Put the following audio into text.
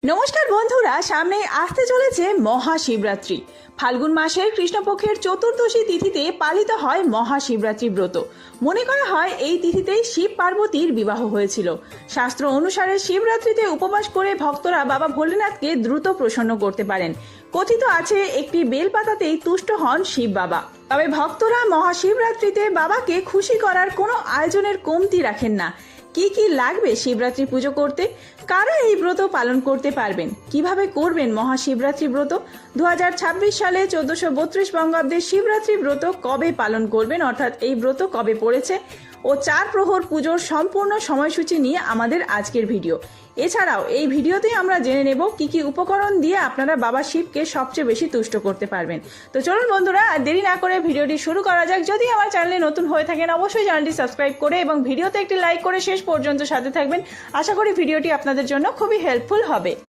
নমস্কার বন্ধুরা, সামনে আসতে চলেছে মহাশিবরাত্রি। ফাল্গুন মাসের কৃষ্ণপক্ষের চতুর্দশী তিথিতে পালিত হয় মহাশিবরাত্রি ব্রত। মনে করা হয় এই তিথিতেই শিব পার্বতীর বিবাহ হয়েছিল। শাস্ত্র অনুসারে শিবরাত্রিতে উপবাস করে ভক্তরা বাবা ভোলেনাথকে দ্রুত প্রসন্ন করতে পারেন। কথিত আছে একটি বেলপাতাতেই তুষ্ট হন শিব বাবা। তবে ভক্তরা মহাশিবরাত্রিতে বাবাকে খুশি করার কোনো আয়োজনের কমতি রাখেন না। কি কি লাগবে শিবরাত্রি পুজো করতে, কারা এই ব্রত পালন করতে পারবেন, কিভাবে করবেন মহাশিবরাত্রি ব্রত, 2026 সালে 1432 বঙ্গাব্দের শিবরাত্রি ব্রত কবে পালন করবেন, অর্থাৎ এই ব্রত কবে পড়েছে ও 4 প্রহর পুজোর সম্পূর্ণ সময়সূচি নিয়ে আমাদের আজকের ভিডিও। এছাড়াও এই ভিডিওতে আমরা জেনে নেব কি কি উপকরণ দিয়ে আপনারা বাবা শিবকে সবচেয়ে বেশি তুষ্ট করতে পারবেন। তো চলুন বন্ধুরা, আর দেরি না করে ভিডিওটি শুরু করা যাক। যদি আমার চ্যানেলে নতুন হয়ে থাকেন অবশ্যই চ্যানেলটি সাবস্ক্রাইব করে এবং ভিডিওতে একটি লাইক করে শেষ পর্যন্ত সাথে থাকবেন। আশা করি ভিডিওটি আপনাদের জন্য খুবই হেল্পফুল হবে।